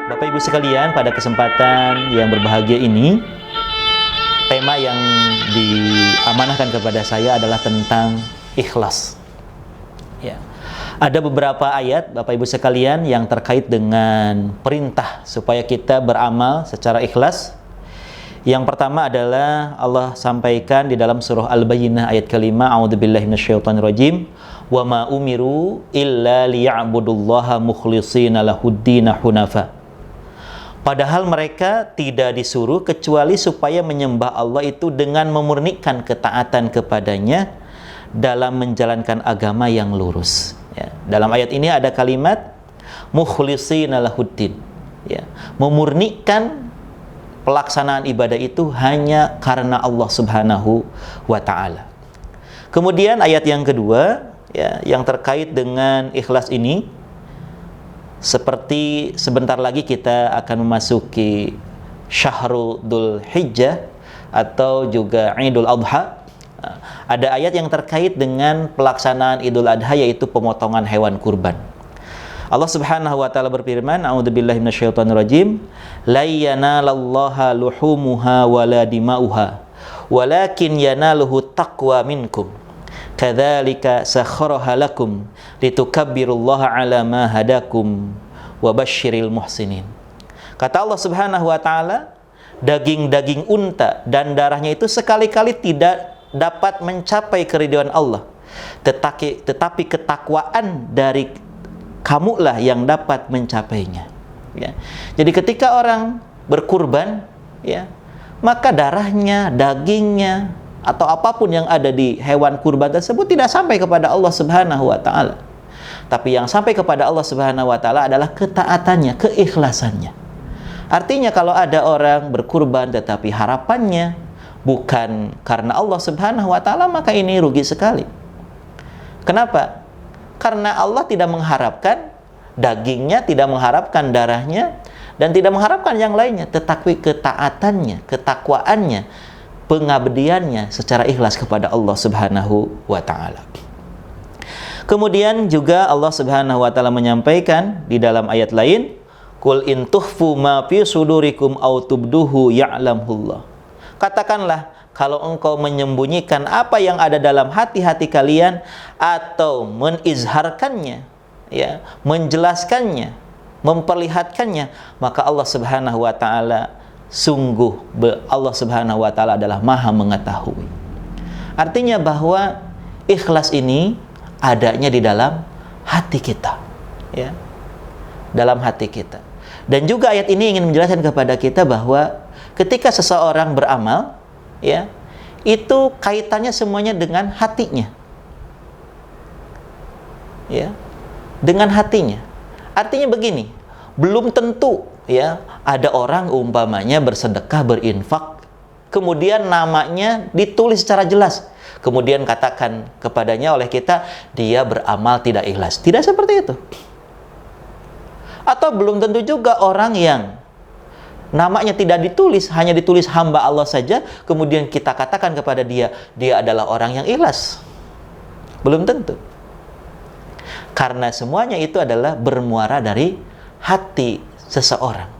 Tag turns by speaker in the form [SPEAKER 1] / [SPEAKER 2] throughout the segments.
[SPEAKER 1] Bapak Ibu sekalian, pada kesempatan yang berbahagia ini, tema yang diamanahkan kepada saya adalah tentang ikhlas. Ya. Ada beberapa ayat Bapak Ibu sekalian yang terkait dengan perintah supaya kita beramal secara ikhlas. Yang pertama adalah Allah sampaikan di dalam surah Al-Bayyinah ayat kelima, A'udzubillahi minasyaitonirrajim, wa ma umiru illa liya'budullaha mukhlishina lahuddina hunafa. Padahal mereka tidak disuruh kecuali supaya menyembah Allah itu dengan memurnikan ketaatan kepadanya dalam menjalankan agama yang lurus. Ya. Dalam ayat ini ada kalimat mukhlishina lahuddin. Ya. Memurnikan pelaksanaan ibadah itu hanya karena Allah Subhanahu wa Ta'ala. Kemudian ayat yang kedua, ya, yang terkait dengan ikhlas ini, seperti sebentar lagi kita akan memasuki Syahrul Dzul Hijjah atau juga Idul Adha. Ada ayat yang terkait dengan pelaksanaan Idul Adha, yaitu pemotongan hewan kurban. Allah Subhanahu wa Ta'ala berfirman, A'udzubillahi minasyaitonirrajim, la yanalallaha luhumuha wala dima'uha walakin yanaluhu taqwa minkum kadzalika sakhkharaha lakum litukabbirullaha ala ma hadakum wa basyiril muhsinin. Kata Allah Subhanahu wa Ta'ala, daging-daging unta dan darahnya itu sekali-kali tidak dapat mencapai keridhaan Allah, tetapi ketakwaan dari kamulah yang dapat mencapainya. Ya. Jadi ketika orang berkurban, ya, maka darahnya, dagingnya, atau apapun yang ada di hewan kurban tersebut tidak sampai kepada Allah Subhanahu wa Ta'ala. Tapi yang sampai kepada Allah Subhanahu wa Ta'ala adalah ketaatannya, keikhlasannya. Artinya kalau ada orang berkurban tetapi harapannya bukan karena Allah Subhanahu wa Ta'ala, maka ini rugi sekali. Kenapa? Karena Allah tidak mengharapkan dagingnya, tidak mengharapkan darahnya, dan tidak mengharapkan yang lainnya, tetapi ketaatannya, ketakwaannya, pengabdiannya secara ikhlas kepada Allah Subhanahu wa Ta'ala. Kemudian juga Allah Subhanahu wa Ta'ala menyampaikan di dalam ayat lain, Qul in tukhfu ma fi sudurikum aw tubduhu ya'lamullah. Katakanlah, kalau engkau menyembunyikan apa yang ada dalam hati-hati kalian atau menizharkannya, ya, menjelaskannya, memperlihatkannya, maka Allah Subhanahu wa Ta'ala sungguh Allah Subhanahu wa Ta'ala adalah Maha mengetahui. Artinya bahwa ikhlas ini adanya di dalam hati kita, ya, dalam hati kita. Dan juga ayat ini ingin menjelaskan kepada kita bahwa ketika seseorang beramal, ya, itu kaitannya semuanya dengan hatinya, ya, dengan hatinya. Artinya begini, belum tentu, ya, ada orang umpamanya bersedekah, berinfak, kemudian namanya ditulis secara jelas, kemudian katakan kepadanya oleh kita, dia beramal tidak ikhlas. Tidak seperti itu. Atau belum tentu juga orang yang namanya tidak ditulis, hanya ditulis hamba Allah saja, kemudian kita katakan kepada dia, dia adalah orang yang ikhlas. Belum tentu. Karena semuanya itu adalah bermuara dari hati seseorang.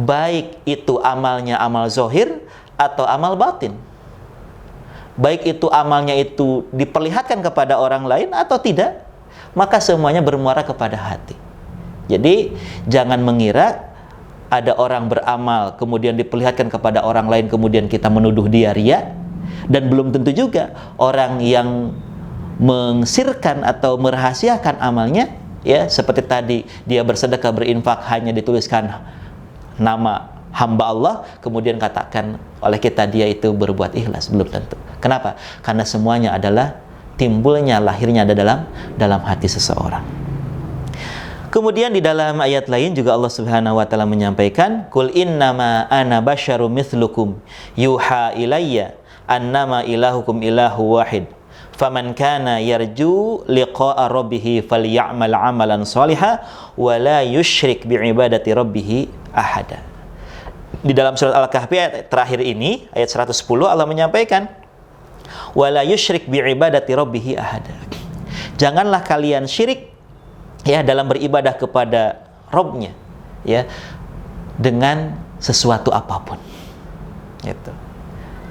[SPEAKER 1] Baik itu amalnya amal zohir atau amal batin. Baik itu amalnya itu diperlihatkan kepada orang lain atau tidak, maka semuanya bermuara kepada hati. Jadi jangan mengira ada orang beramal kemudian diperlihatkan kepada orang lain, kemudian kita menuduh dia riya. Dan belum tentu juga orang yang mengsirkan atau merahasiakan amalnya, ya, seperti tadi dia bersedekah, berinfak, hanya dituliskan nama hamba Allah, kemudian katakan oleh kita dia itu berbuat ikhlas. Belum tentu. Kenapa? Karena semuanya adalah timbulnya, lahirnya ada dalam hati seseorang. Kemudian di dalam ayat lain juga Allah Subhanahu wa Ta'ala menyampaikan, Qul innama ana basyarum mithlukum yuha ilayya annama ilahukum ilahu wahid faman kana yarju liqa'a rabbih falya'mal 'amalan shalihan wa la yusyrik bi'ibadati rabbih ahada. Di dalam surat Al-Kahfi ayat terakhir ini, ayat 110, Allah menyampaikan, wa la yusyrik bi'ibadati rabbih ahada. Janganlah kalian syirik, ya, dalam beribadah kepada Rabb-nya, ya, dengan sesuatu apapun. Gitu.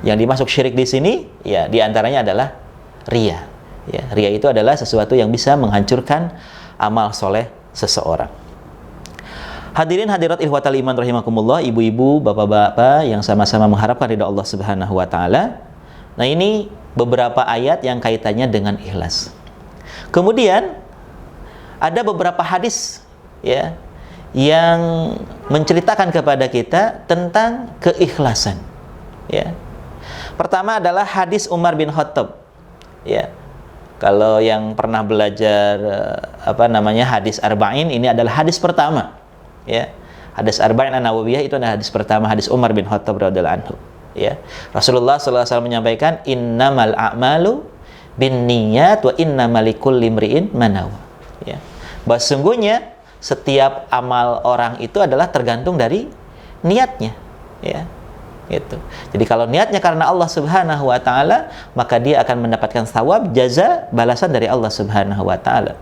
[SPEAKER 1] Yang dimasuk syirik di sini, ya diantaranya adalah riya. Ya, riya itu adalah sesuatu yang bisa menghancurkan amal soleh seseorang. Hadirin hadirat ikhwatal iman rahimakumullah, ibu-ibu, bapak-bapak yang sama-sama mengharapkan ridha Allah Subhanahu wa taala. Nah, ini beberapa ayat yang kaitannya dengan ikhlas. Kemudian ada beberapa hadis ya yang menceritakan kepada kita tentang keikhlasan. Ya. Pertama adalah hadis Umar bin Khattab. Ya. Kalau yang pernah belajar hadis Arba'in, ini adalah hadis pertama. Ya. Hadis Arba'in An-Nawawiyah itu adalah hadis pertama, hadis Umar bin Khattab radhiyallahu anhu. Ya. Rasulullah sallallahu alaihi wasallam menyampaikan, innamal a'malu binniyat wa innamal likulli imri'in ma nawa. Ya. Bahwa sesungguhnya setiap amal orang itu adalah tergantung dari niatnya. Ya. Gitu. Jadi kalau niatnya karena Allah Subhanahu wa taala, maka dia akan mendapatkan thawab, jaza, balasan dari Allah Subhanahu wa taala.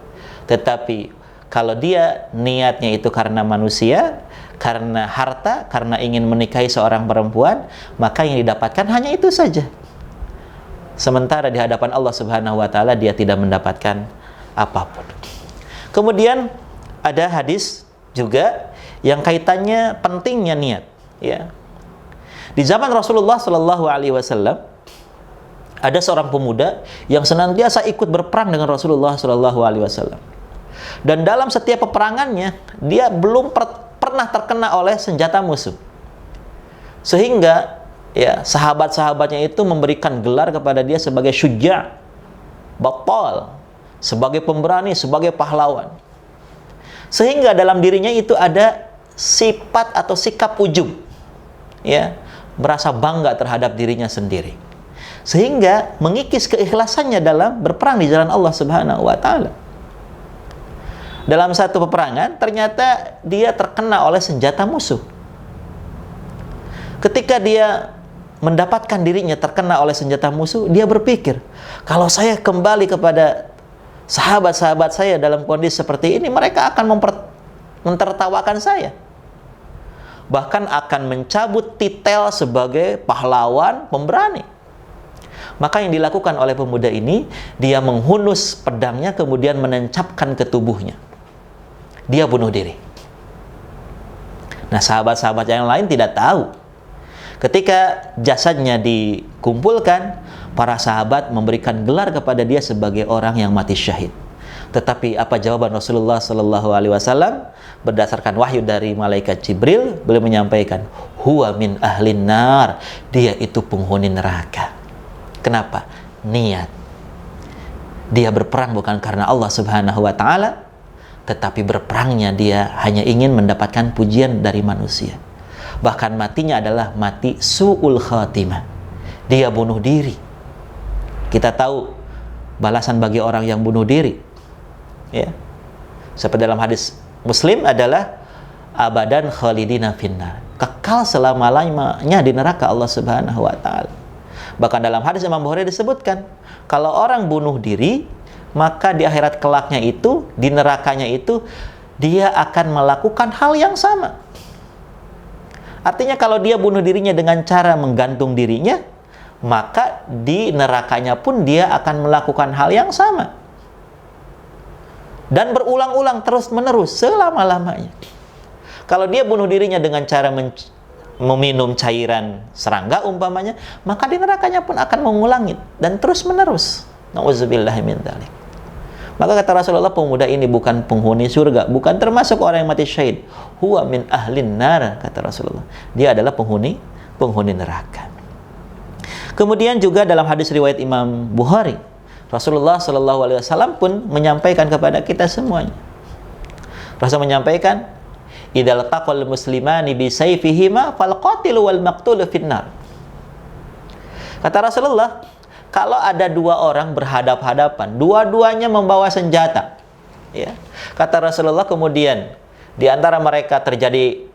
[SPEAKER 1] Tetapi kalau dia niatnya itu karena manusia, karena harta, karena ingin menikahi seorang perempuan, maka yang didapatkan hanya itu saja. Sementara di hadapan Allah Subhanahu wa taala dia tidak mendapatkan apapun. Kemudian ada hadis juga yang kaitannya pentingnya niat, ya. Di zaman Rasulullah Shallallahu Alaihi Wasallam ada seorang pemuda yang senantiasa ikut berperang dengan Rasulullah Shallallahu Alaihi Wasallam. Dan dalam setiap peperangannya dia belum pernah terkena oleh senjata musuh. Sehingga ya sahabat-sahabatnya itu memberikan gelar kepada dia sebagai syuja', batal, sebagai pemberani, sebagai pahlawan. Sehingga dalam dirinya itu ada sifat atau sikap ujub, ya, merasa bangga terhadap dirinya sendiri, sehingga mengikis keikhlasannya dalam berperang di jalan Allah Subhanahu wa taala. Dalam satu peperangan ternyata dia terkena oleh senjata musuh. Ketika dia mendapatkan dirinya terkena oleh senjata musuh, dia berpikir, kalau saya kembali kepada sahabat-sahabat saya dalam kondisi seperti ini, mereka akan mentertawakan saya. Bahkan akan mencabut titel sebagai pahlawan pemberani. Maka yang dilakukan oleh pemuda ini, dia menghunus pedangnya kemudian menancapkan ke tubuhnya. Dia bunuh diri. Nah, sahabat-sahabat yang lain tidak tahu. Ketika jasadnya dikumpulkan, para sahabat memberikan gelar kepada dia sebagai orang yang mati syahid. Tetapi apa jawaban Rasulullah Sallallahu Alaihi Wasallam? Berdasarkan wahyu dari malaikat Jibril, beliau menyampaikan, huwa min ahlin nar, dia itu penghuni neraka. Kenapa? Niat. Dia berperang bukan karena Allah Subhanahu wa taala, tetapi berperangnya dia hanya ingin mendapatkan pujian dari manusia. Bahkan matinya adalah mati su'ul khatimah. Dia bunuh diri. Kita tahu balasan bagi orang yang bunuh diri, ya, seperti dalam hadis Muslim adalah abadan khalidina finnar, kekal selama-lamanya di neraka Allah Subhanahu wa taala. Bahkan dalam hadis Imam Bukhari disebutkan, kalau orang bunuh diri, maka di akhirat kelaknya itu, di nerakanya itu, dia akan melakukan hal yang sama. Artinya kalau dia bunuh dirinya dengan cara menggantung dirinya, maka di nerakanya pun dia akan melakukan hal yang sama. Dan berulang-ulang terus-menerus selama-lamanya. Kalau dia bunuh dirinya dengan cara meminum cairan serangga umpamanya, maka di nerakanya pun akan mengulangi dan terus-menerus. Nauzubillahi min dzalik. Maka kata Rasulullah, pemuda ini bukan penghuni surga, bukan termasuk orang yang mati syahid. Huwa min ahlin nar, kata Rasulullah. Dia adalah penghuni neraka. Kemudian juga dalam hadis riwayat Imam Bukhari, Rasulullah Shallallahu Alaihi Wasallam pun menyampaikan kepada kita semuanya. Rasul menyampaikan, idal taqal muslimani bi sayfihima fal qatilu wal maqtulu finnar. Kata Rasulullah, kalau ada dua orang berhadap-hadapan, dua-duanya membawa senjata, ya. Kata Rasulullah, kemudian di antara mereka terjadi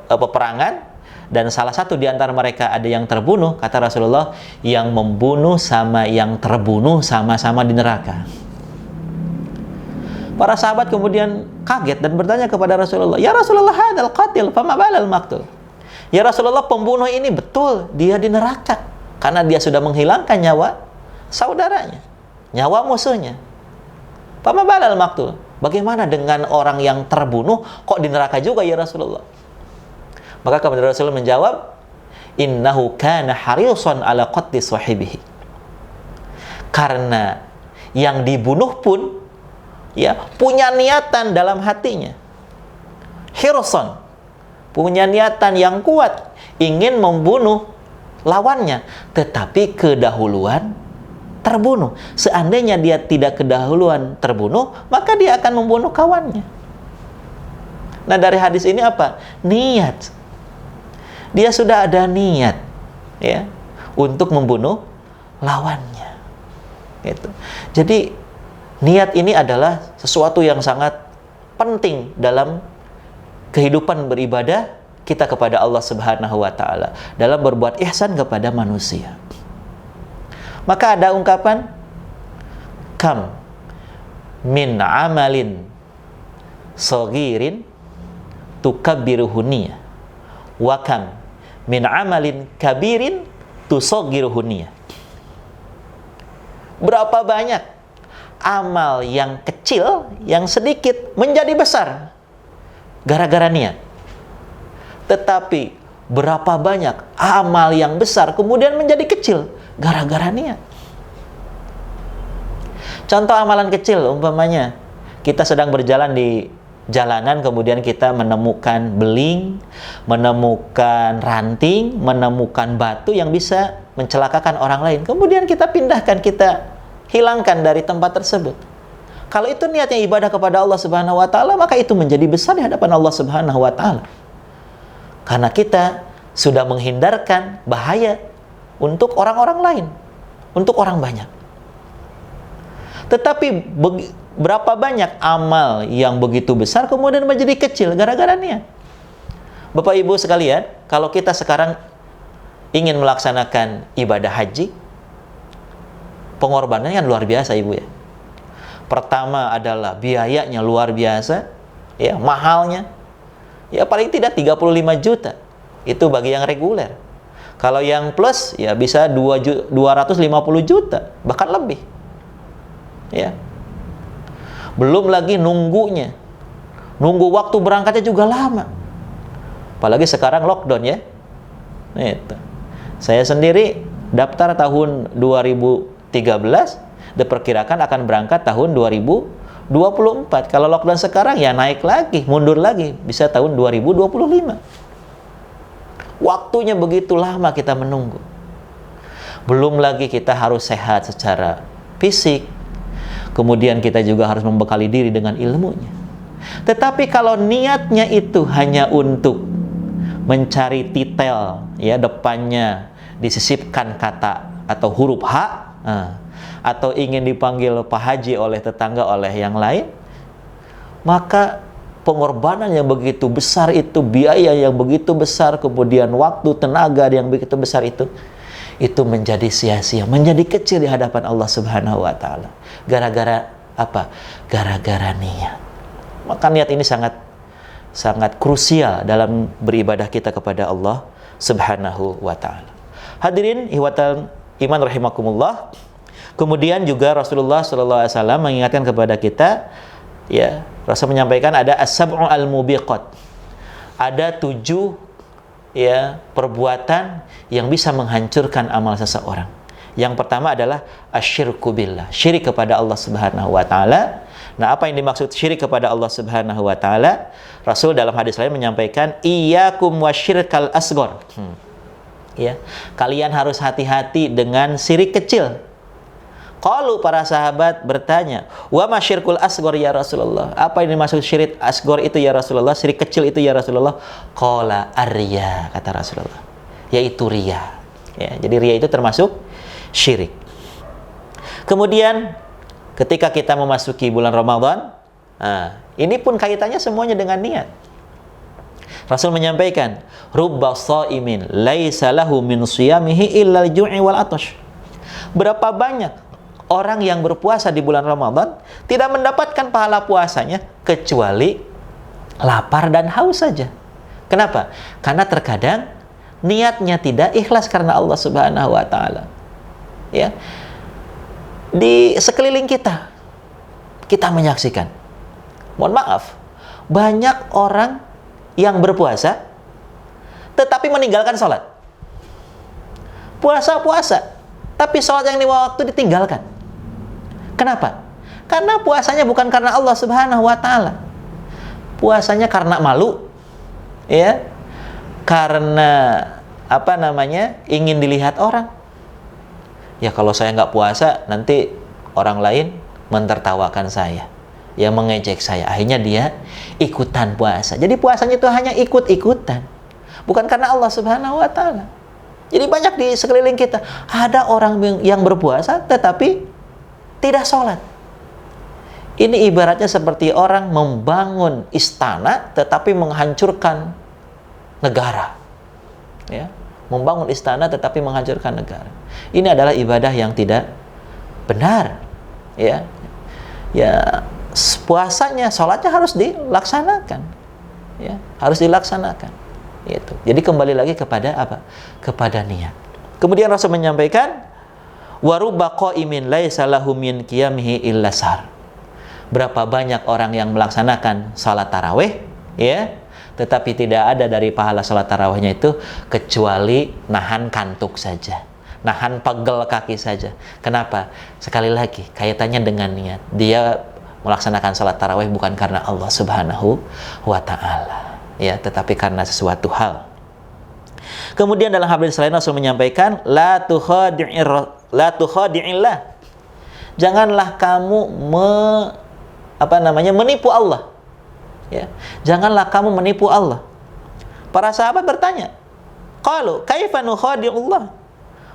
[SPEAKER 1] peperangan, dan salah satu di antara mereka ada yang terbunuh, kata Rasulullah, yang membunuh sama yang terbunuh sama-sama di neraka. Para sahabat kemudian kaget dan bertanya kepada Rasulullah, "Ya Rasulullah, hadzal qatil, fama balal maqtul?" Ya Rasulullah, pembunuh ini betul dia di neraka karena dia sudah menghilangkan nyawa saudaranya, nyawa musuhnya. Fama balal maqtul? Bagaimana dengan orang yang terbunuh kok di neraka juga ya Rasulullah? Maka kemudian Rasulullah menjawab, "Innahu kana harisan ala qatli sahibihi." Karena yang dibunuh pun ya punya niatan dalam hatinya, hirsan, punya niatan yang kuat ingin membunuh lawannya, tetapi kedahuluan terbunuh. Seandainya dia tidak kedahuluan terbunuh, maka dia akan membunuh kawannya. Nah, dari hadis ini apa? Niat. Dia sudah ada niat ya untuk membunuh lawannya. Gitu. Jadi niat ini adalah sesuatu yang sangat penting dalam kehidupan beribadah kita kepada Allah Subhanahu wa taala, dalam berbuat ihsan kepada manusia. Maka ada ungkapan, kam min amalin saghirin tukabbiruhu niyah wa kam min amalin kabirin tusaghiruhu niyah. Berapa banyak amal yang kecil, yang sedikit menjadi besar gara-gara niat. Tetapi berapa banyak amal yang besar kemudian menjadi kecil gara-gara niat. Contoh amalan kecil, umpamanya kita sedang berjalan di jalanan, kemudian kita menemukan beling, menemukan ranting, menemukan batu yang bisa mencelakakan orang lain. Kemudian kita pindahkan, kita hilangkan dari tempat tersebut. Kalau itu niatnya ibadah kepada Allah Subhanahu wa taala, maka itu menjadi besar di hadapan Allah Subhanahu wa taala. Karena kita sudah menghindarkan bahaya untuk orang-orang lain, untuk orang banyak. Tetapi berapa banyak amal yang begitu besar kemudian menjadi kecil gara-gara niat. Bapak Ibu sekalian, kalau kita sekarang ingin melaksanakan ibadah haji, pengorbanannya kan luar biasa Ibu ya. Pertama adalah biayanya luar biasa, ya, mahalnya. Ya paling tidak 35 juta. Itu bagi yang reguler. Kalau yang plus ya bisa 250 juta, bahkan lebih. Ya. Belum lagi nunggunya. Nunggu waktu berangkatnya juga lama. Apalagi sekarang lockdown ya. Itu. Saya sendiri daftar tahun 2013, diperkirakan akan berangkat tahun 2024. Kalau lockdown sekarang ya naik lagi, mundur lagi, bisa tahun 2025. Waktunya begitu lama kita menunggu. Belum lagi kita harus sehat secara fisik. Kemudian kita juga harus membekali diri dengan ilmunya. Tetapi kalau niatnya itu hanya untuk mencari titel, ya depannya disisipkan kata atau huruf H, atau ingin dipanggil Pak Haji oleh tetangga, oleh yang lain, maka pengorbanan yang begitu besar itu, biaya yang begitu besar, kemudian waktu, tenaga yang begitu besar itu menjadi sia-sia, menjadi kecil di hadapan Allah Subhanahu wa taala. Gara-gara apa? Gara-gara niat. Maka niat ini sangat krusial dalam beribadah kita kepada Allah Subhanahu wa taala. Hadirin ihwatal iman rahimakumullah. Kemudian juga Rasulullah sallallahu alaihi wasallam mengingatkan kepada kita, ya, Rasul menyampaikan ada as-sab'u al-mubiqat. Ada 7 ya perbuatan yang bisa menghancurkan amal seseorang. Yang pertama adalah asyirku billah, syirik kepada Allah Subhanahu wa taala. Nah, apa yang dimaksud syirik kepada Allah Subhanahu wa taala? Rasul dalam hadis lain menyampaikan, iyyakum wasyirkal asghar. Ya, kalian harus hati-hati dengan syirik kecil. Qalu, para sahabat bertanya, wa masyirkul asghar ya Rasulullah? Apa yang dimaksud syirik asghar itu ya Rasulullah? Syirik kecil itu ya Rasulullah? Qala ar-riya, kata Rasulullah, yaitu riya. Ya, jadi riya itu termasuk syirik. Kemudian ketika kita memasuki bulan Ramadan, ini pun kaitannya semuanya dengan niat. Rasul menyampaikan, rubba shaimin laisa lahu min shiyamihi illa al-ju'i wal atash. Berapa banyak orang yang berpuasa di bulan Ramadan tidak mendapatkan pahala puasanya kecuali lapar dan haus saja. Kenapa? Karena terkadang niatnya tidak ikhlas karena Allah Subhanahu wa taala. Ya. Di sekeliling kita menyaksikan, mohon maaf, banyak orang yang berpuasa tetapi meninggalkan sholat. Puasa, tapi sholat yang lima waktu ditinggalkan. Kenapa? Karena puasanya bukan karena Allah Subhanahu wa taala. Puasanya karena malu, ya. Karena ingin dilihat orang. Ya kalau saya nggak puasa, nanti orang lain mentertawakan saya, ya mengejek saya. Akhirnya dia ikutan puasa. Jadi puasanya itu hanya ikut-ikutan, bukan karena Allah Subhanahu wa taala. Jadi banyak di sekeliling kita ada orang yang berpuasa tetapi tidak sholat. Ini ibaratnya seperti orang membangun istana tetapi menghancurkan negara. Ya, membangun istana tetapi menghancurkan negara. Ini adalah ibadah yang tidak benar. Ya, puasanya, sholatnya harus dilaksanakan. Ya, harus dilaksanakan. Itu. Jadi kembali lagi kepada apa? Kepada niat. Kemudian Rasul menyampaikan, warubba qaimin laisa lahu min qiyamihi illa sar. Berapa banyak orang yang melaksanakan salat tarawih, ya, tetapi tidak ada dari pahala salat tarawihnya itu kecuali nahan kantuk saja, nahan pegel kaki saja. Kenapa? Sekali lagi kaitannya dengan niat. Dia melaksanakan salat tarawih bukan karena Allah Subhanahu wa taala, ya, tetapi karena sesuatu hal. Kemudian dalam hadis lain Rasul menyampaikan, la tukhadi'illah. Janganlah kamu menipu Allah. Ya. Janganlah kamu menipu Allah. Para sahabat bertanya, qalu kaifa nukhadi'ullah?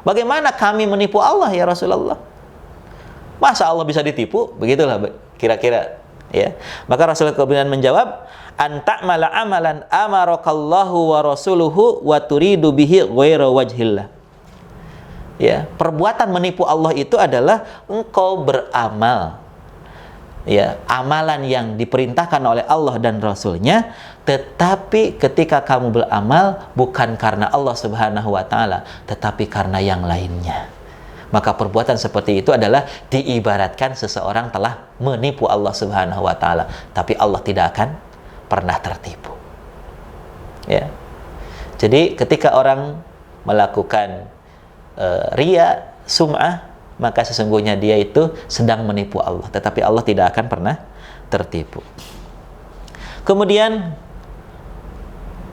[SPEAKER 1] Bagaimana kami menipu Allah ya Rasulullah? Masa Allah bisa ditipu? Begitulah kira-kira, ya. Maka Rasulullah kemudian menjawab, anta'mala amalan amarakallahu wa rasuluhu wa turidu bihi ghaira wajhillah. Ya, perbuatan menipu Allah itu adalah engkau beramal, ya, amalan yang diperintahkan oleh Allah dan Rasulnya, tetapi ketika kamu beramal bukan karena Allah Subhanahu wa taala, tetapi karena yang lainnya. Maka perbuatan seperti itu adalah diibaratkan seseorang telah menipu Allah Subhanahu wa taala, tapi Allah tidak akan pernah tertipu. Ya. Jadi ketika orang melakukan riya, sum'ah, maka sesungguhnya dia itu sedang menipu Allah, tetapi Allah tidak akan pernah tertipu. Kemudian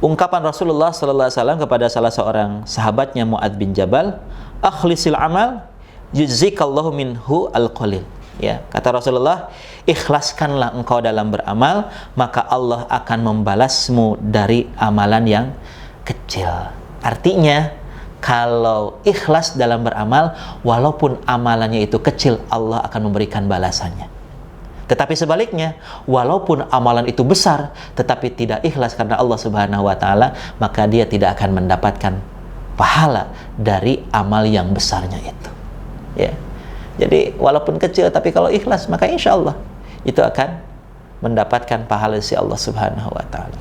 [SPEAKER 1] ungkapan Rasulullah sallallahu alaihi wasallam kepada salah seorang sahabatnya, Mu'adz bin Jabal, akhlisil amal yujzikallahu minhu al-qalil. Ya, kata Rasulullah, ikhlaskanlah engkau dalam beramal, maka Allah akan membalasmu dari amalan yang kecil. Artinya, kalau ikhlas dalam beramal, walaupun amalannya itu kecil, Allah akan memberikan balasannya. Tetapi sebaliknya, walaupun amalan itu besar, tetapi tidak ikhlas karena Allah Subhanahu wa taala, maka dia tidak akan mendapatkan pahala dari amal yang besarnya itu. Ya. Jadi walaupun kecil, tapi kalau ikhlas, maka insya Allah itu akan mendapatkan pahala si Allah Subhanahu wa taala.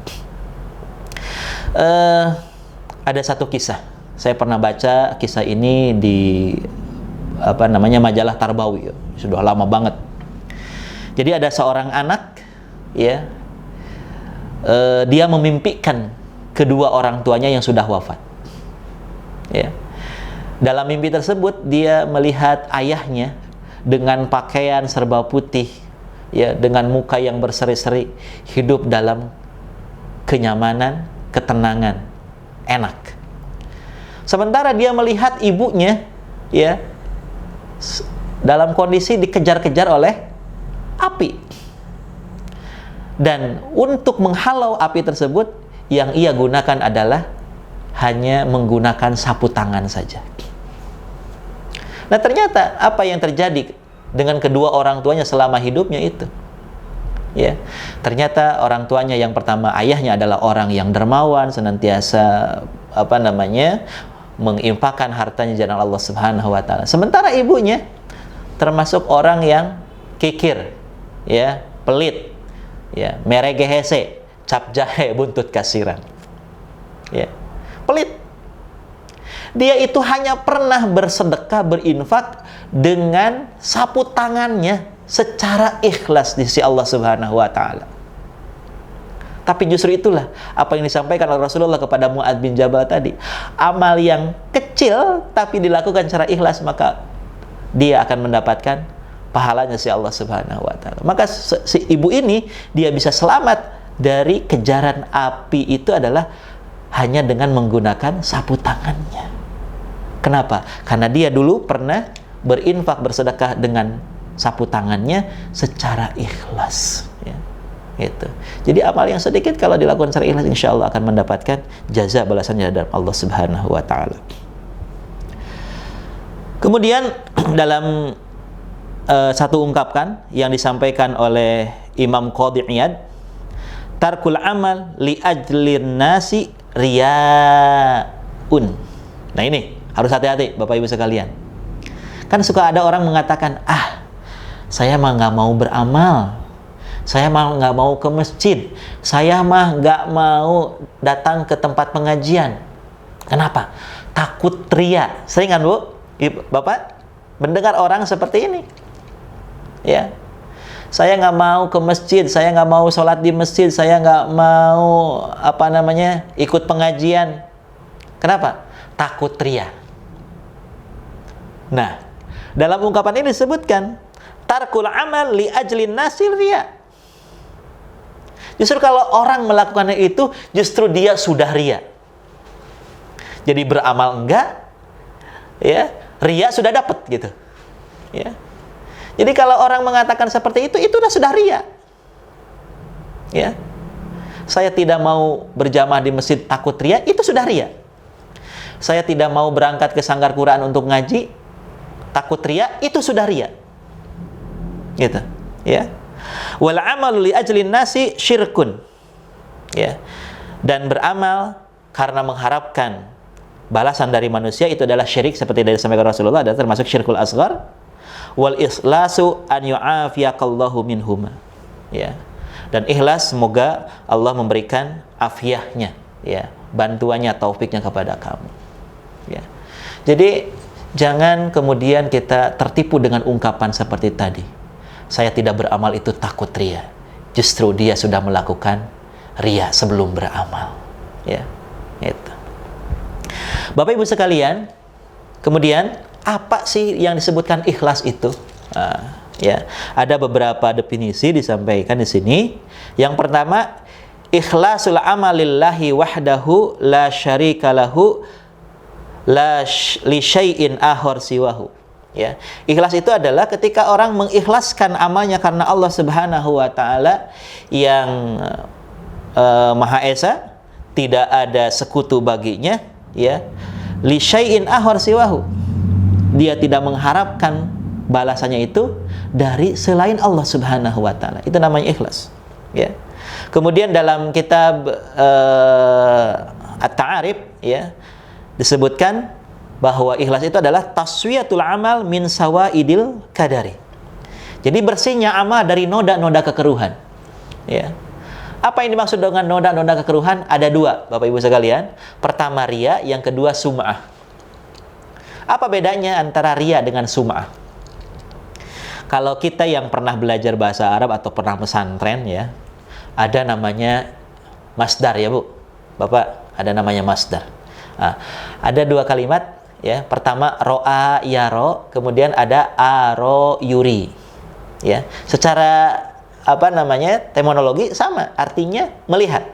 [SPEAKER 1] Ada satu kisah. Saya pernah baca kisah ini di majalah Tarbawi, ya. Sudah lama banget. Jadi ada seorang anak, ya, dia memimpikan kedua orang tuanya yang sudah wafat. Ya. Dalam mimpi tersebut dia melihat ayahnya dengan pakaian serba putih, ya, dengan muka yang berseri-seri, hidup dalam kenyamanan, ketenangan, enak. Sementara dia melihat ibunya, ya, dalam kondisi dikejar-kejar oleh api. Dan untuk menghalau api tersebut, yang ia gunakan adalah hanya menggunakan sapu tangan saja. Nah, ternyata apa yang terjadi dengan kedua orang tuanya selama hidupnya itu, ya, ternyata orang tuanya yang pertama, ayahnya adalah orang yang dermawan, senantiasa menginfakkan hartanya jalan Allah Subhanahu wa taala. Sementara ibunya termasuk orang yang kikir, ya, pelit, ya, meregehese, cap jahe buntut kasiran. Ya, pelit. Dia itu hanya pernah bersedekah, berinfak dengan sapu tangannya secara ikhlas di sisi Allah Subhanahu wa taala. Tapi justru itulah apa yang disampaikan oleh Rasulullah kepada Mu'adz bin Jabal tadi. Amal yang kecil tapi dilakukan secara ikhlas, maka dia akan mendapatkan pahalanya si Allah Subhanahu wa taala. Maka si ibu ini dia bisa selamat dari kejaran api itu adalah hanya dengan menggunakan sapu tangannya. Kenapa? Karena dia dulu pernah berinfak, bersedekah dengan sapu tangannya secara ikhlas, ya. Gitu. Jadi amal yang sedikit kalau dilakukan secara ikhlas, insya Allah akan mendapatkan jaza balasannya dari Allah Subhanahu wa taala. Kemudian dalam satu ungkapan yang disampaikan oleh Imam Qadhi Iyad, tarkul amal li ajlin nasi riyaun. Nah ini harus hati-hati Bapak Ibu sekalian. Kan suka ada orang mengatakan, saya mah nggak mau beramal, saya mah nggak mau ke masjid, saya mah nggak mau datang ke tempat pengajian. Kenapa? Takut ria. Sering kan Bu, Bapak mendengar orang seperti ini? Ya, saya nggak mau ke masjid, saya nggak mau sholat di masjid, saya nggak mau ikut pengajian. Kenapa? Takut ria. Nah, dalam ungkapan ini disebutkan tarkul amal li ajlin nasil ria. Justru kalau orang melakukan itu, justru dia sudah ria. Jadi beramal enggak, ya, ria sudah dapat gitu. Ya. Jadi kalau orang mengatakan seperti itu sudah ria. Ya. Saya tidak mau berjamaah di masjid takut ria, itu sudah ria. Saya tidak mau berangkat ke sanggar Quran untuk ngaji takut ria, itu sudah ria. Gitu, ya. Wal amalu li ajlin nasi syirkun. Ya. Dan beramal karena mengharapkan balasan dari manusia itu adalah syirik, seperti dari disampaikan Rasulullah, adalah termasuk syirkul asghar. Wal ikhlasu an yu'afiyakallahu minhuma. Ya. Dan ikhlas semoga Allah memberikan afiahnya, ya, bantuannya, taufiknya kepada kamu. Ya. Jadi jangan kemudian kita tertipu dengan ungkapan seperti tadi. Saya tidak beramal itu takut ria. Justru dia sudah melakukan ria sebelum beramal. Ya, itu. Bapak Ibu sekalian, kemudian apa sih yang disebutkan ikhlas itu? Ya, ada beberapa definisi disampaikan di sini. Yang pertama, ikhlasul amalillahi wahdahu la syarika lahu la li syai'in akhar siwahu. Ya, ikhlas itu adalah ketika orang mengikhlaskan amalnya karena Allah Subhanahu wa taala yang Maha Esa, tidak ada sekutu baginya, ya. Li syai'in akhar siwahu. Dia tidak mengharapkan balasannya itu dari selain Allah Subhanahu wa taala. Itu namanya ikhlas, ya. Kemudian dalam kitab At-Ta'arif, ya, disebutkan bahwa ikhlas itu adalah taswiyatul amal min sawaidil kadari. Jadi bersihnya amal dari noda-noda kekeruhan. Ya. Apa yang dimaksud dengan noda-noda kekeruhan? Ada dua, Bapak Ibu sekalian. Pertama ria, yang kedua sum'ah. Apa bedanya antara ria dengan sum'ah? Kalau kita yang pernah belajar bahasa Arab atau pernah pesantren, ya, ada namanya masdar, ya Bu. Bapak, ada namanya masdar. Ada dua kalimat, ya. Pertama ro'a yaro, kemudian ada aro yuri. Ya, secara terminologi sama, artinya melihat.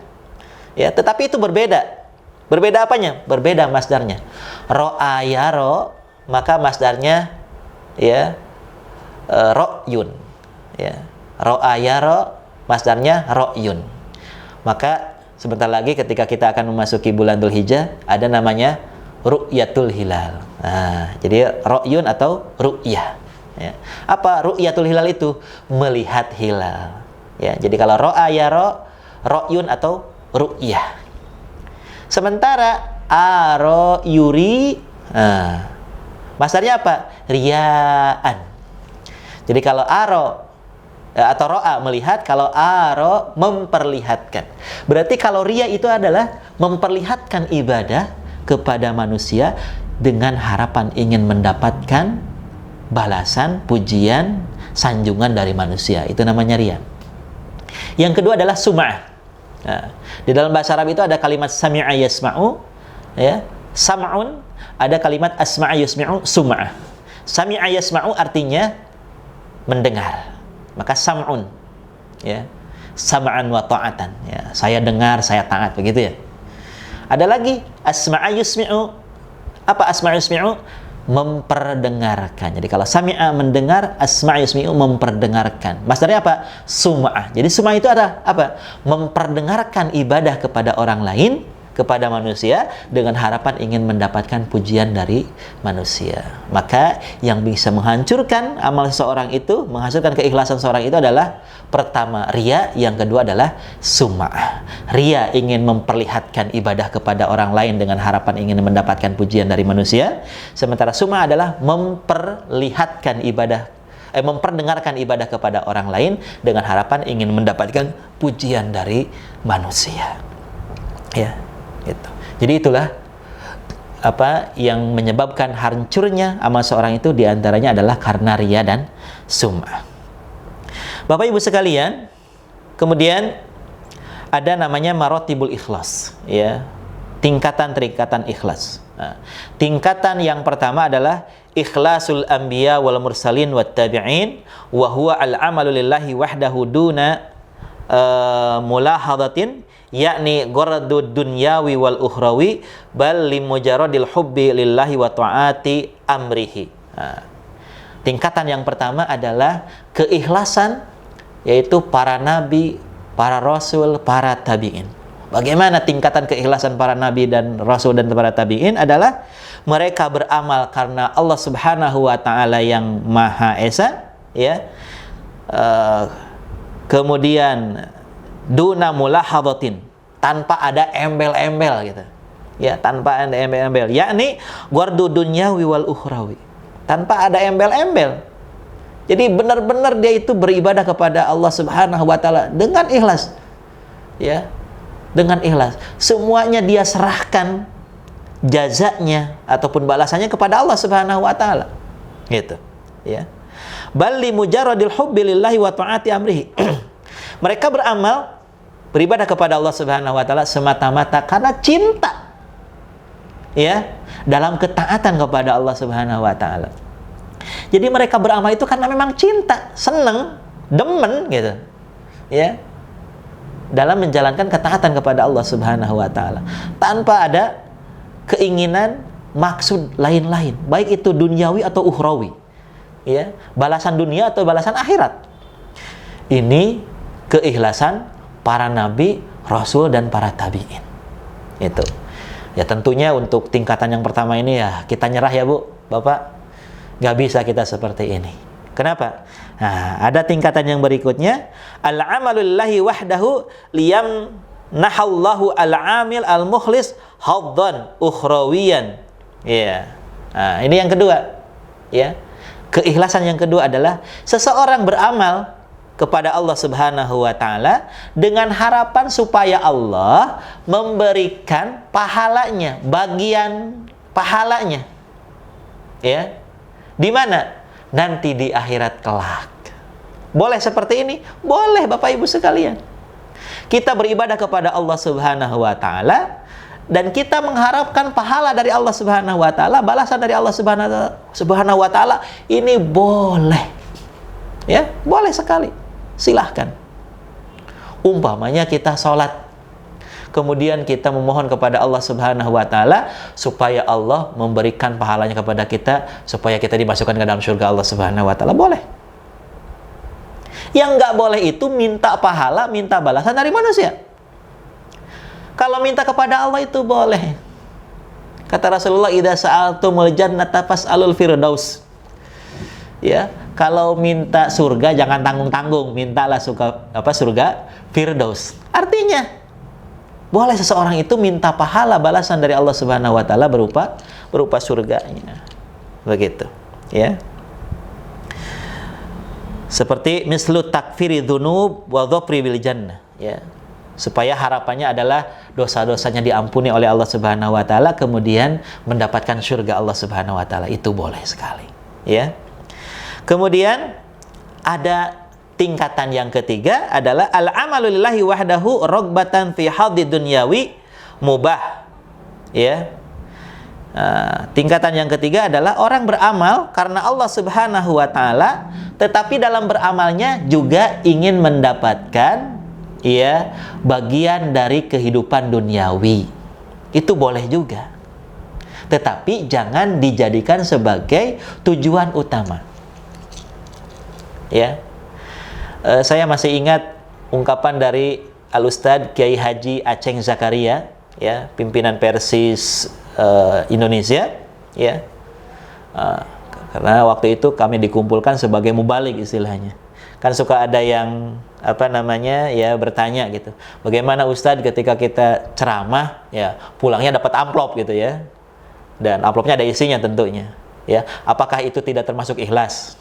[SPEAKER 1] Ya, tetapi itu berbeda. Berbeda apanya? Berbeda masdarnya. Ro'a yaro, maka masdarnya, ya, ro'yun. Ya. Ro'a yaro, masdarnya ro'yun. Maka sebentar lagi ketika kita akan memasuki bulan Dzulhijjah, ada namanya ru'yatul hilal. Nah, jadi ro'yun atau ru'yah. Ya. Apa ru'yatul hilal itu? Melihat hilal. Ya, jadi kalau ro'a yaro, ro'yun atau ru'yah. Sementara aro yuri, masdarnya apa? Riyaan. Jadi kalau atau ro'a melihat, kalau aro memperlihatkan. Berarti kalau riya itu adalah memperlihatkan ibadah kepada manusia dengan harapan ingin mendapatkan balasan, pujian, sanjungan dari manusia. Itu namanya riya. Yang kedua adalah sum'ah. Nah, di dalam bahasa Arab itu ada kalimat sami'a yasma'u, ya. Sam'un, ada kalimat asma'a yasma'u, sum'ah. Sami'a yasma'u artinya mendengar. Maka sam'un, ya. Sam'an wa ta'atan, ya. Saya dengar, saya taat, begitu ya. Ada lagi asma'a yusmi'u. Apa asma'a yusmi'u? Memperdengarkan. Jadi kalau sami'a mendengar, asma'a yusmi'u memperdengarkan. Masdarnya apa? Sum'ah. Jadi sum'ah itu ada apa? Memperdengarkan ibadah kepada orang lain, kepada manusia dengan harapan ingin mendapatkan pujian dari manusia. Maka yang bisa menghancurkan amal seseorang itu, menghancurkan keikhlasan seorang itu adalah pertama riya, yang kedua adalah sum'ah. Riya ingin memperlihatkan ibadah kepada orang lain dengan harapan ingin mendapatkan pujian dari manusia, sementara sum'ah adalah memperlihatkan ibadah, memperdengarkan ibadah kepada orang lain dengan harapan ingin mendapatkan pujian dari manusia. Ya. Gitu. Jadi itulah apa yang menyebabkan hancurnya amal seorang itu, diantaranya adalah karena riya dan sum'ah. Bapak Ibu sekalian, kemudian ada namanya marotibul ikhlas, ya, tingkatan-tingkatan ikhlas. Nah, tingkatan yang pertama adalah ikhlasul anbiya wal mursalin wat tabi'in wa huwa al-amalu lillahi wahdahu duna mulahadatin, yakni gharadud dunyawi wal ukhrawi bal limujaradil hubbi lillahi wa ta'ati amrihi. Nah, tingkatan yang pertama adalah keikhlasan, yaitu para nabi, para rasul, para tabi'in. Bagaimana tingkatan keikhlasan para nabi dan rasul dan para tabi'in? Adalah mereka beramal karena Allah Subhanahu wa taala yang Maha Esa, ya. Kemudian duna mulahadatin, tanpa ada embel-embel gitu. Ya, tanpa ada embel-embel. Yakni ghardu dunyawi wal ukhrawi. Tanpa ada embel-embel. Jadi benar-benar dia itu beribadah kepada Allah Subhanahu wa taala dengan ikhlas. Ya. Dengan ikhlas. Semuanya dia serahkan jazanya ataupun balasannya kepada Allah Subhanahu wa taala. Gitu. Ya. Bal li mujarradil hubbi lillahi wa ta'ati amrihi. Mereka beramal, beribadah kepada Allah Subhanahu wa taala semata-mata karena cinta. Ya, dalam ketaatan kepada Allah Subhanahu wa taala. Jadi mereka beramal itu karena memang cinta, senang, demen gitu. Ya. Dalam menjalankan ketaatan kepada Allah Subhanahu wa taala tanpa ada keinginan maksud lain-lain, baik itu duniawi atau ukhrawi. Ya, balasan dunia atau balasan akhirat. Ini keikhlasan para nabi, rasul dan para tabi'in. Itu. Ya tentunya untuk tingkatan yang pertama ini ya kita nyerah ya Bu, Bapak. Nggak bisa kita seperti ini. Kenapa? Nah, ada tingkatan yang berikutnya, al-amalulillahi wahdahu liyam nahallahu al-amil al-mukhlis haddan ukhrawiyan. Ya. Nah, ini yang kedua. Ya. Keikhlasan yang kedua adalah seseorang beramal kepada Allah Subhanahu wa taala dengan harapan supaya Allah memberikan pahalanya, bagian pahalanya. Ya. Di mana? Nanti di akhirat kelak. Boleh seperti ini? Boleh Bapak Ibu sekalian. Kita beribadah kepada Allah Subhanahu wa taala dan kita mengharapkan pahala dari Allah Subhanahu wa taala, balasan dari Allah Subhanahu wa taala, ini boleh. Ya, boleh sekali. Silahkan. Umpamanya kita sholat, kemudian kita memohon kepada Allah Subhanahu wa taala supaya Allah memberikan pahalanya kepada kita, supaya kita dimasukkan ke dalam surga Allah Subhanahu wa taala, boleh. Yang nggak boleh itu minta pahala, minta balasan dari manusia. Kalau minta kepada Allah itu boleh. Kata Rasulullah, idza sa'altumul jannata fas'alul firdaus. Ya, kalau minta surga jangan tanggung-tanggung, mintalah surga firdaus. Artinya boleh seseorang itu minta pahala balasan dari Allah Subhanahu wa taala berupa surganya. Begitu, ya. Seperti mislu takfiri dzunub wa dhafri bil jannah, ya. Supaya harapannya adalah dosa-dosanya diampuni oleh Allah Subhanahu wa taala, kemudian mendapatkan surga Allah Subhanahu wa taala. Itu boleh sekali, ya. Kemudian ada tingkatan yang ketiga adalah al-amalu lillahi wahdahu raghbatan fi haddi dunyawi mubah, ya. Tingkatan yang ketiga adalah orang beramal karena Allah Subhanahu wa taala, tetapi dalam beramalnya juga ingin mendapatkan, ya, bagian dari kehidupan duniawi. Itu boleh juga, tetapi jangan dijadikan sebagai tujuan utama, ya. Saya masih ingat ungkapan dari Al-Ustadz Kiai Haji Aceng Zakaria, ya, pimpinan Persis Indonesia, ya. Karena waktu itu kami dikumpulkan sebagai mubalik istilahnya. Kan suka ada yang ya bertanya gitu. Bagaimana Ustadz ketika kita ceramah, ya, pulangnya dapat amplop gitu, ya. Dan amplopnya ada isinya tentunya, ya. Apakah itu tidak termasuk ikhlas?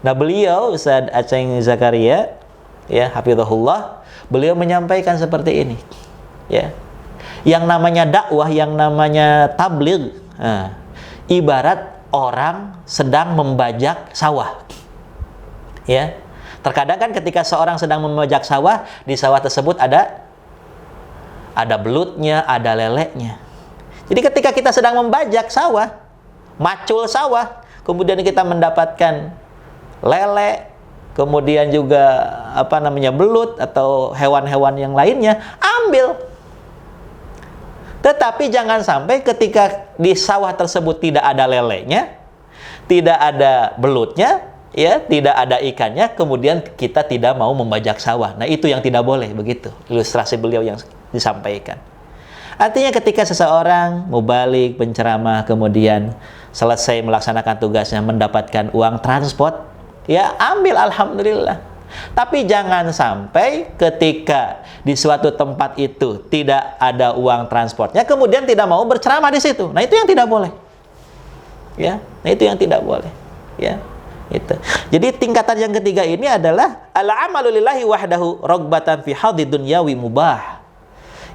[SPEAKER 1] Nah, beliau Ustadz Aceng Zakaria, ya, hafizahullah, beliau menyampaikan seperti ini, ya. Yang namanya dakwah, yang namanya tabligh, ibarat orang sedang membajak sawah, ya. Terkadang kan ketika seorang sedang membajak sawah, di sawah tersebut ada belutnya, ada leleknya. Jadi ketika kita sedang membajak sawah, macul sawah, kemudian kita mendapatkan lele, kemudian juga belut atau hewan-hewan yang lainnya, ambil. Tetapi jangan sampai ketika di sawah tersebut tidak ada lelenya, tidak ada belutnya, ya, tidak ada ikannya, kemudian kita tidak mau membajak sawah. Nah, itu yang tidak boleh, begitu ilustrasi beliau yang disampaikan. Artinya ketika seseorang mubalik, penceramah, kemudian selesai melaksanakan tugasnya mendapatkan uang transport, ya, ambil, alhamdulillah. Tapi jangan sampai ketika di suatu tempat itu tidak ada uang transportnya, kemudian tidak mau berceramah di situ. Nah, itu yang tidak boleh, ya. Nah, itu yang tidak boleh, ya. Itu. Jadi tingkatan yang ketiga ini adalah al-amalu lillahi wahdahu raghbatan fi haddi dunyawi mubah,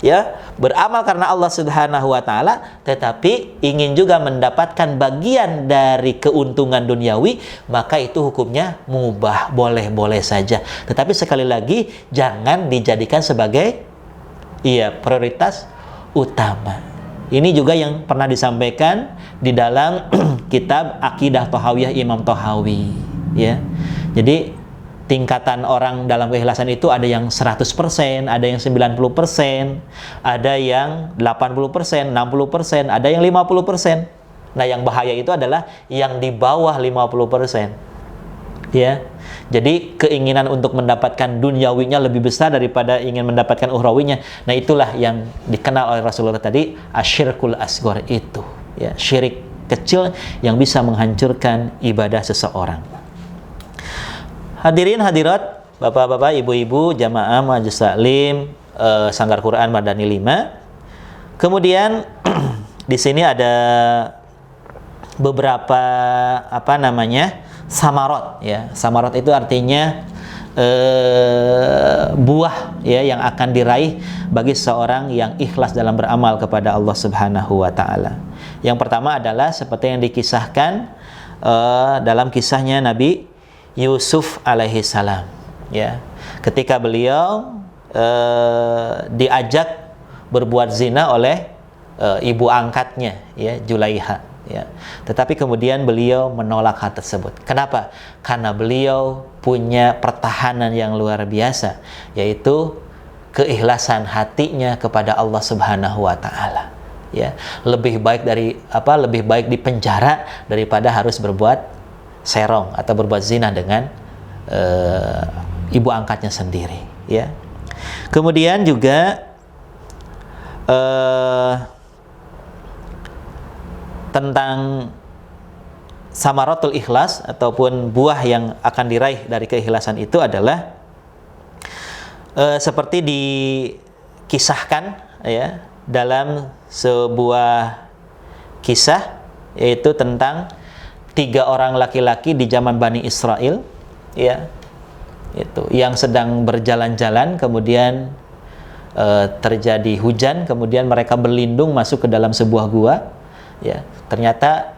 [SPEAKER 1] ya, beramal karena Allah Subhanahu wa taala tetapi ingin juga mendapatkan bagian dari keuntungan duniawi, maka itu hukumnya mubah, boleh-boleh saja. Tetapi sekali lagi jangan dijadikan sebagai prioritas utama. Ini juga yang pernah disampaikan di dalam kitab Aqidah Thahawiyah Imam Thahawi, ya. Jadi tingkatan orang dalam keikhlasan itu ada yang 100%, ada yang 90%, ada yang 80%, 60%, ada yang 50%. Nah, yang bahaya itu adalah yang di bawah 50%. Ya. Jadi keinginan untuk mendapatkan duniawinya lebih besar daripada ingin mendapatkan ukhrawinya. Nah, itulah yang dikenal oleh Rasulullah tadi, asyirkul asghar itu, ya, syirik kecil yang bisa menghancurkan ibadah seseorang. Hadirin hadirat, bapak-bapak, ibu-ibu, jamaah majelis taklim Sanggar Quran Madani 5. Kemudian di sini ada beberapa samarot, ya. Samarot itu artinya buah, ya, yang akan diraih bagi seorang yang ikhlas dalam beramal kepada Allah Subhanahu wa taala. Yang pertama adalah seperti yang dikisahkan dalam kisahnya Nabi Yusuf alaihi salam, ya. Ketika beliau diajak berbuat zina oleh ibu angkatnya, ya, Julaiha, ya. Tetapi kemudian beliau menolak hal tersebut. Kenapa? Karena beliau punya pertahanan yang luar biasa, yaitu keikhlasan hatinya kepada Allah Subhanahu wa taala. Ya, lebih baik di penjara daripada harus berbuat serong atau berbuat zina dengan ibu angkatnya sendiri, ya. Kemudian juga tentang samaratul ikhlas ataupun buah yang akan diraih dari keikhlasan itu adalah seperti dikisahkan, ya, dalam sebuah kisah, yaitu tentang 3 orang laki-laki di zaman Bani Israel, ya, itu yang sedang berjalan-jalan, kemudian terjadi hujan, kemudian mereka berlindung masuk ke dalam sebuah gua, ya, ternyata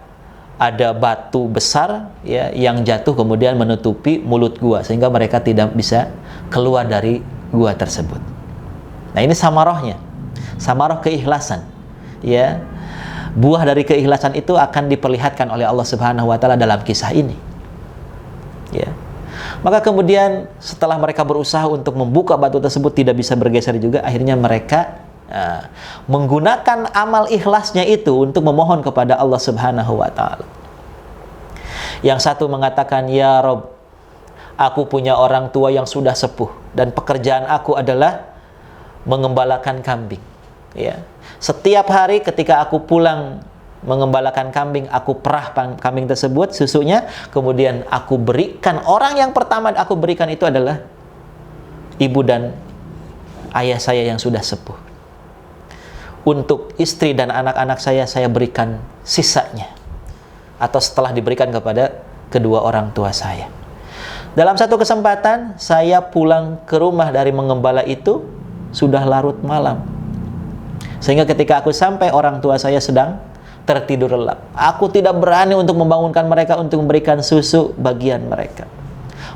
[SPEAKER 1] ada batu besar, ya, yang jatuh kemudian menutupi mulut gua sehingga mereka tidak bisa keluar dari gua tersebut. Nah, ini samarahnya, samarah keikhlasan, ya. Buah dari keikhlasan itu akan diperlihatkan oleh Allah Subhanahu wa taala dalam kisah ini, ya. Maka kemudian setelah mereka berusaha untuk membuka batu tersebut tidak bisa bergeser juga, akhirnya mereka menggunakan amal ikhlasnya itu untuk memohon kepada Allah Subhanahu wa taala. Yang satu mengatakan, "Ya Rob, aku punya orang tua yang sudah sepuh dan pekerjaan aku adalah mengembalakan kambing. Ya. Setiap hari ketika aku pulang mengembalakan kambing, aku perah kambing tersebut, susunya, kemudian aku berikan, orang yang pertama aku berikan itu adalah ibu dan ayah saya yang sudah sepuh. Untuk istri dan anak-anak saya berikan sisanya, atau setelah diberikan kepada kedua orang tua saya. Dalam satu kesempatan, saya pulang ke rumah dari mengembala itu, sudah larut malam. Sehingga ketika aku sampai, orang tua saya sedang tertidur lelap. Aku tidak berani untuk membangunkan mereka untuk memberikan susu bagian mereka.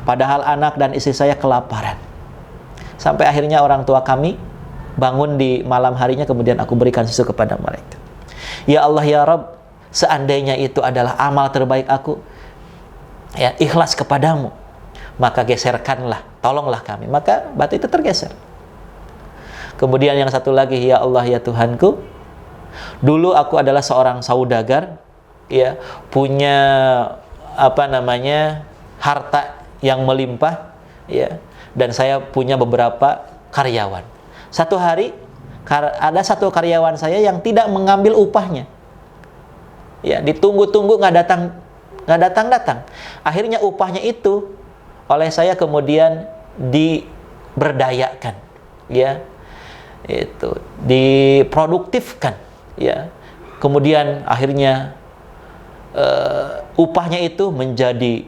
[SPEAKER 1] Padahal anak dan istri saya kelaparan. Sampai akhirnya orang tua kami bangun di malam harinya, kemudian aku berikan susu kepada mereka. Ya Allah, ya Rabb, seandainya itu adalah amal terbaik aku, ya, ikhlas kepadamu, maka geserkanlah, tolonglah kami. Maka batu itu tergeser. Kemudian yang satu lagi, ya Allah, ya Tuhanku, dulu aku adalah seorang saudagar, ya, punya harta yang melimpah, ya, dan saya punya beberapa karyawan. Satu hari ada satu karyawan saya yang tidak mengambil upahnya, ya, ditunggu-tunggu nggak datang. Akhirnya upahnya itu oleh saya kemudian diberdayakan, ya, itu diproduktifkan, ya. Kemudian akhirnya upahnya itu menjadi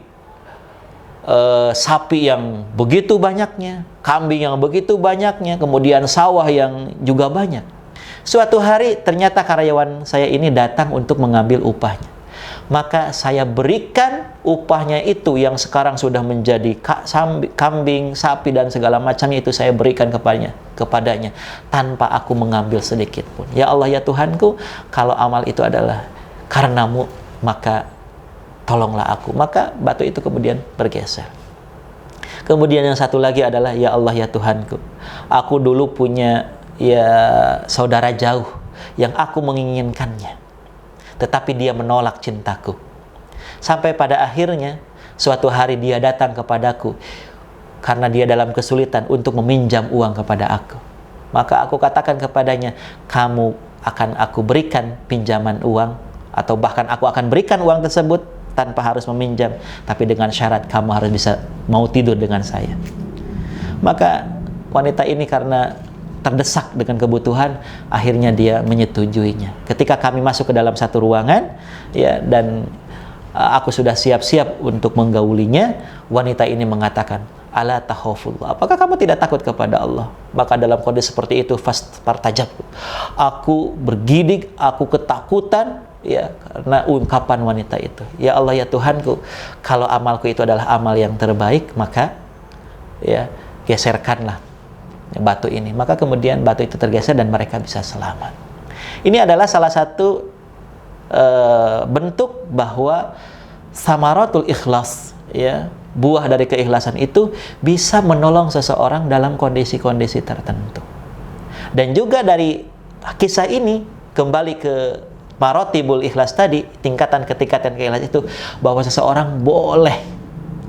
[SPEAKER 1] sapi yang begitu banyaknya, kambing yang begitu banyaknya, kemudian sawah yang juga banyak. Suatu hari ternyata karyawan saya ini datang untuk mengambil upahnya. Maka saya berikan upahnya itu yang sekarang sudah menjadi kambing, sapi dan segala macamnya, itu saya berikan kepadanya tanpa aku mengambil sedikit pun. Ya Allah, ya Tuhanku, kalau amal itu adalah karenamu, maka tolonglah aku. Maka batu itu kemudian bergeser. Kemudian yang satu lagi adalah, ya Allah, ya Tuhanku, aku dulu punya, ya, saudara jauh yang aku menginginkannya, tetapi dia menolak cintaku. Sampai pada akhirnya suatu hari dia datang kepadaku karena dia dalam kesulitan untuk meminjam uang kepada aku. Maka aku katakan kepadanya, kamu akan aku berikan pinjaman uang, atau bahkan aku akan berikan uang tersebut tanpa harus meminjam, tapi dengan syarat kamu harus bisa mau tidur dengan saya. Maka wanita ini karena terdesak dengan kebutuhan, akhirnya dia menyetujuinya. Ketika kami masuk ke dalam satu ruangan, ya, dan aku sudah siap-siap untuk menggaulinya, wanita ini mengatakan, ala takhafullah, apakah kamu tidak takut kepada Allah? Maka dalam kondisi seperti itu, fastartajabtu, aku bergidik, aku ketakutan, ya, karena ungkapan wanita itu. Ya Allah, ya Tuhanku, kalau amalku itu adalah amal yang terbaik, maka, ya, geserkanlah batu ini. Maka kemudian batu itu tergeser dan mereka bisa selamat. Ini adalah salah satu bentuk bahwa samaratul ikhlas, ya, buah dari keikhlasan itu bisa menolong seseorang dalam kondisi-kondisi tertentu. Dan juga dari kisah ini, kembali ke marotibul ikhlas tadi, tingkatan-tingkatan keikhlasan itu, bahwa seseorang boleh,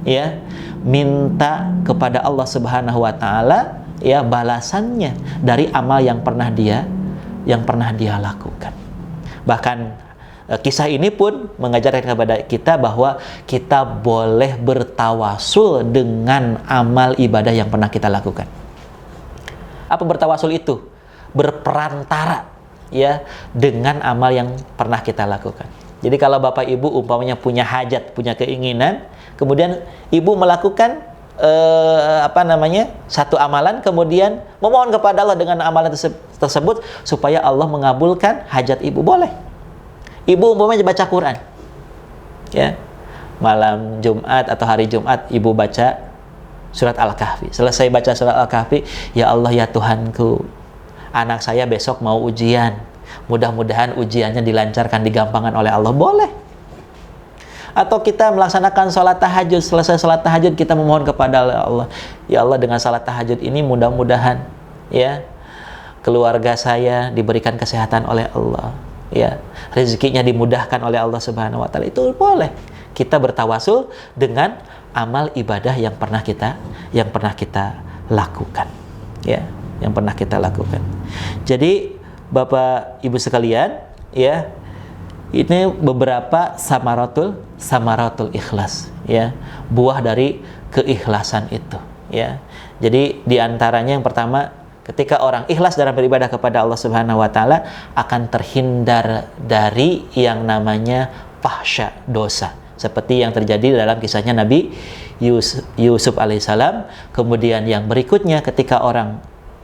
[SPEAKER 1] ya, minta kepada Allah Subhanahu wa taala, ya, balasannya dari amal yang pernah dia lakukan. Bahkan kisah ini pun mengajarkan kepada kita bahwa kita boleh bertawasul dengan amal ibadah yang pernah kita lakukan. Apa bertawasul itu? Berperantara, ya, dengan amal yang pernah kita lakukan. Jadi kalau Bapak Ibu umpamanya punya hajat, punya keinginan, kemudian Ibu melakukan satu amalan, kemudian memohon kepada Allah dengan amalan tersebut supaya Allah mengabulkan hajat Ibu, boleh. Ibu umpamanya baca Quran, ya, malam Jumat atau hari Jumat Ibu baca surat Al-Kahfi. Selesai baca surat Al-Kahfi, ya Allah ya Tuhanku, anak saya besok mau ujian, mudah-mudahan ujiannya dilancarkan, digampangkan oleh Allah, boleh. Atau kita melaksanakan sholat tahajud, selesai sholat tahajud kita memohon kepada Allah, ya Allah dengan sholat tahajud ini mudah-mudahan ya keluarga saya diberikan kesehatan oleh Allah, ya rezekinya dimudahkan oleh Allah Subhanahu wa taala. Itu boleh kita bertawasul dengan amal ibadah yang pernah kita lakukan, ya, yang pernah kita lakukan. Jadi Bapak Ibu sekalian, ya, ini beberapa samaratul ikhlas, ya, buah dari keikhlasan itu, ya. Jadi diantaranya yang pertama, ketika orang ikhlas dalam beribadah kepada Allah Subhanahu wa taala, akan terhindar dari yang namanya fahsya, dosa, seperti yang terjadi dalam kisahnya Nabi Yusuf alaihissalam. Kemudian yang berikutnya, ketika orang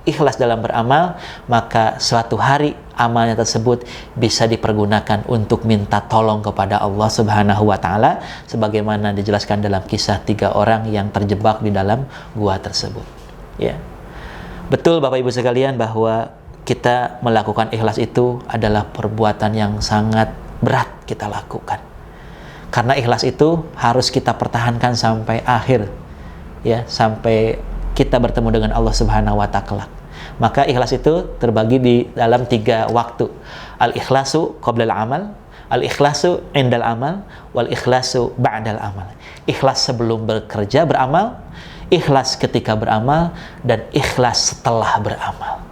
[SPEAKER 1] ikhlas dalam beramal, maka suatu hari amalnya tersebut bisa dipergunakan untuk minta tolong kepada Allah Subhanahu wa taala, sebagaimana dijelaskan dalam kisah 3 orang yang terjebak di dalam gua tersebut, ya. Betul Bapak Ibu sekalian bahwa kita melakukan ikhlas itu adalah perbuatan yang sangat berat kita lakukan. Karena ikhlas itu harus kita pertahankan sampai akhir, ya, sampai kita bertemu dengan Allah Subhanahu wa taala. Maka ikhlas itu terbagi di dalam 3 waktu. Al-ikhlasu qablal amal, al-ikhlasu indal amal, wal ikhlasu ba'dal amal. Ikhlas sebelum bekerja beramal, ikhlas ketika beramal, dan ikhlas setelah beramal.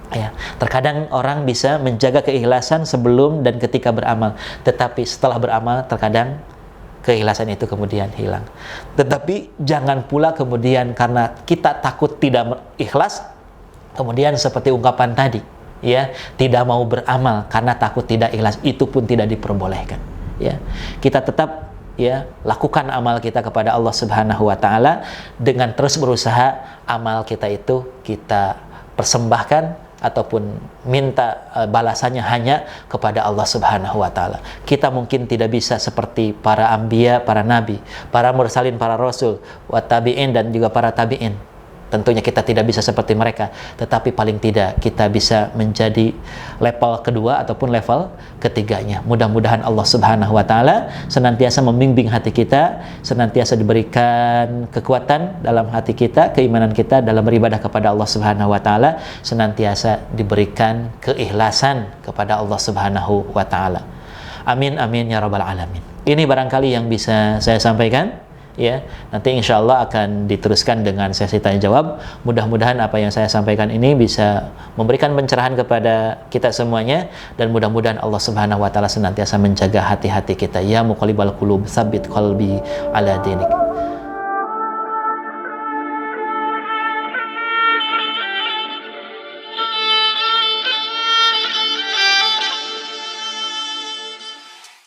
[SPEAKER 1] Ya, terkadang orang bisa menjaga keikhlasan sebelum dan ketika beramal, tetapi setelah beramal terkadang keikhlasan itu kemudian hilang. Tetapi jangan pula kemudian karena kita takut tidak ikhlas, kemudian seperti ungkapan tadi, ya, tidak mau beramal karena takut tidak ikhlas, itu pun tidak diperbolehkan, ya. Kita tetap, ya, lakukan amal kita kepada Allah Subhanahu wa taala dengan terus berusaha amal kita itu kita persembahkan ataupun minta balasannya hanya kepada Allah Subhanahu wa taala. Kita mungkin tidak bisa seperti para anbiya, para nabi, para mursalin, para rasul, wa tabi'in, dan juga para tabi'in. Tentunya kita tidak bisa seperti mereka, tetapi paling tidak kita bisa menjadi level kedua ataupun level ketiganya. Mudah-mudahan Allah Subhanahu wa taala senantiasa membimbing hati kita, senantiasa diberikan kekuatan dalam hati kita, keimanan kita dalam beribadah kepada Allah Subhanahu wa taala, senantiasa diberikan keikhlasan kepada Allah Subhanahu wa taala. Amin amin ya rabbal alamin. Ini barangkali yang bisa saya sampaikan. Ya, nanti insya Allah akan diteruskan dengan sesi tanya jawab. Mudah-mudahan apa yang saya sampaikan ini bisa memberikan pencerahan kepada kita semuanya, dan mudah-mudahan Allah Subhanahu wa taala senantiasa menjaga hati-hati kita. Ya muqallibal qulub, tsabbit qalbi ala dinik.